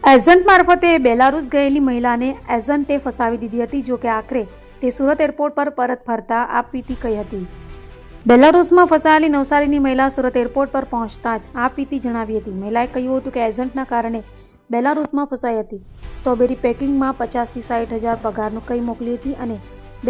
Agent મારફતે Belarus ગયેલી મહિલાને એજન્ટે ફસાવી દીધી હતી. જો કે આખરે તે સુરત એરપોર્ટ પર પરત ફરતા આપવીતી કહી હતી. બેલારુસમાં ફસાયેલી નવસારીની મહિલા સુરત એરપોર્ટ પર પહોંચતા જ આપવીતી જણાવી હતી. મહિલાએ કહ્યું હતું કે એજન્ટના કારણે બેલારુસમાં ફસાઈ હતી. સ્ટ્રોબેરી પેકિંગમાં 50 થી 60 હજાર પગારનું કંઈ મોકલી હતી અને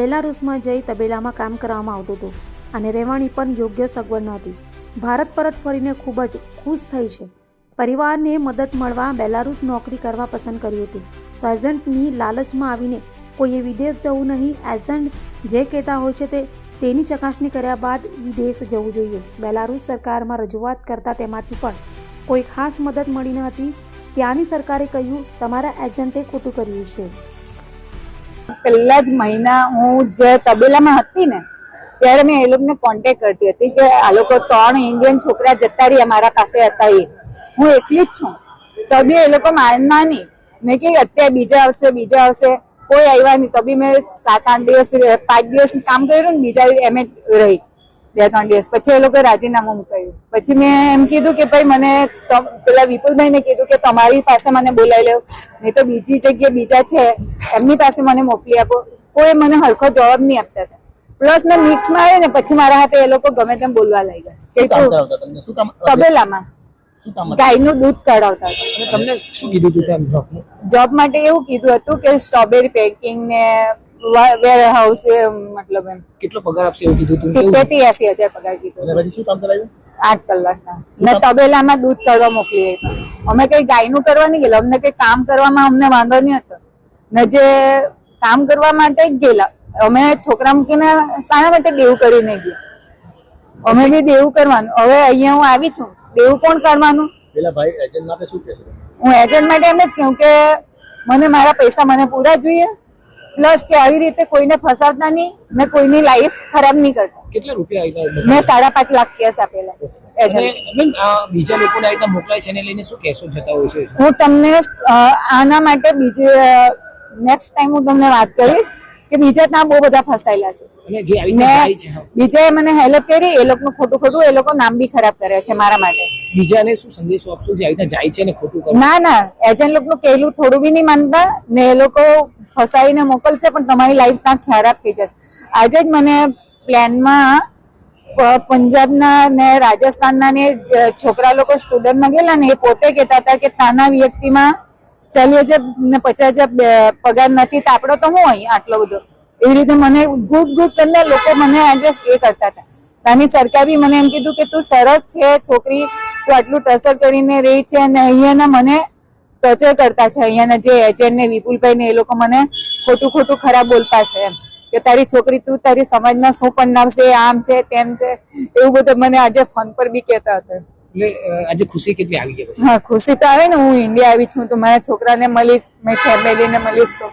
બેલારુસમાં જઈ તબેલામાં કામ કરવામાં આવતું હતું અને રહેવાની પણ યોગ્ય સગવડ ન હતી. ભારત પરત ફરીને ખૂબ જ ખુશ થઈ છે. પરિવારને મદદ મળવા બેલારુસ નોકરી કરવા પસંદ કર્યું હતું. તો એજન્ટની લાલચમાં આવીને કોઈએ વિદેશ જવું નહીં. એજન્ટ જે કહેતા હોય છે તેની ચકાસણી કર્યા બાદ વિદેશ જવું જોઈએ. બેલારુસ સરકારમાં રજૂઆત કરતા તેમાંથી પણ કોઈ ખાસ મદદ મળી ન હતી. ત્યાંની સરકારે કહ્યું તમારા એજન્ટે ખોટું કર્યું છે. પહેલા જ મહિના હું જે તબેલામાં હતી ને ત્યારે મેં એ લોકોને કોન્ટેક્ટ કરતી હતી કે આ લોકો 3 ઇન્ડિયન છોકરા જતા રહ્યા મારા પાસે હતા. હું એકલી જ છું તો બી એ લોકો માનના નહીં ને કે અત્યારે બીજા આવશે કોઈ આવ્યા નહીં. તો બી મેં 7-8 દિવસ 5 દિવસ કામ કર્યું ને બીજા એમ રહી 2-3 દિવસ પછી એ લોકો રાજીનામું મૂકાયું. પછી મેં એમ કીધું કે ભાઈ મને પેલા વિપુલભાઈને કીધું કે તમારી પાસે મને બોલાવી લેવું નહીં તો બીજી જગ્યાએ બીજા છે એમની પાસે મને મોકલી આપો. કોઈ મને હરખો જવાબ નહીં આપતા હતા. પ્લસ મેં મિક્સમાં આવ્યો ને પછી મારા હાથે એ લોકો ગમે તેમ બોલવા લાગ્યા. તબેલામાં ગાયનું દૂધ કઢાવતા હતા. તમને શું કીધું હતું જોબ માટે એવું કીધું હતું કે સ્ટ્રોબેરી પેકિંગ ને વેર હાઉસ મતલબ એમ કેટલો પગાર આપશે એવું કીધું હતું? 70 થી 80 હજાર પગાર કીધું. પછી શું કામ કરાયું? 8 કલાકના ને તબેલામાં દૂધ કાઢવા મોકલી આપ્યા. અમે કઈ ગાયનું કરવા નહીં ગયેલા. અમને કઈ કામ કરવામાં અમને વાંધો નહીં હતો ને જે કામ કરવા માટે ગયેલા અમે છોકરા મૂકીને શાના માટે દેવું કરીને ગયા. અમે બી દેવું કરવાનું. હવે અહીંયા હું આવી છું દેવું કોણ કરવાનું? પેલા ભાઈ એજન્ટ માટે શું કહેશે? હું એજન્ટ માટે એમ જ કહું કે મને મારા પૈસા મને પૂરા જોઈએ. પ્લસ કે આવી રીતે કોઈને ફસાવતા નહીં ને કોઈની લાઈફ ખરાબ નહીં કરતા. કેટલા રૂપિયા આપ્યા? મેં 5.5 લાખ કેસ આપેલા એજન્ટ. બીજા લોકોને આ રીતના મોકલાય છે એને લઈને શું કહેશો જતા હોય છે? હું તમને આના માટે નેક્સ્ટ ટાઈમ હું તમને વાત કરીશ કે બીજા ત્યાં બહુ બધા ફસાયેલા છે. બીજાએ મને હેલ્પ કરી. એ લોકોનું ખોટું એ લોકો નામ બી ખરાબ કરે છે મારા માટે. બીજાને શું સંદેશો આપશો જે આવી જાય છે ને ખોટું કરે? ના એજન્ટ લોકોનું કહેલું થોડું બી નહીં માનતા ને એ લોકો ફસાવીને મોકલશે પણ તમારી લાઈફ ત્યાં ખરાબ થઈ જશે. આજે જ મને પ્લેનમાં પંજાબના ને રાજસ્થાનના ને છોકરા લોકો સ્ટુડન્ટમાં ગયેલા ને એ પોતે કહેતા હતા કે તાના વ્યક્તિમાં 40,000 ને 50,000 પગાર નથી તો આપણો તો હું અહીં આટલો બધો. એવી રીતે મને ગુડ કરીને લોકો મને આજે એ કરતા હતા. ત્યાંની સરકાર બી મને એમ કીધું કે તું સરસ છે છોકરી, તું આટલું ટસર કરીને રહી છે અને અહીંયાના મને ટચર કરતા છે. અહીંયાના જે એજન્ટ ને વિપુલભાઈ ને એ લોકો મને ખોટું ખરાબ બોલતા છે એમ કે તારી છોકરી તું તારી સમાજમાં શું બનાવશે, આમ છે તેમ છે એવું બધું મને આજે ફોન પર બી કહેતા હતા. એટલે આજે ખુશી કેટલી આવી ગઈ? હા ખુશી તો આવે ને. હું ઇન્ડિયા આવી છું તો મારા છોકરાને મળીશ, મારી ફેમિલીને મળીશ તો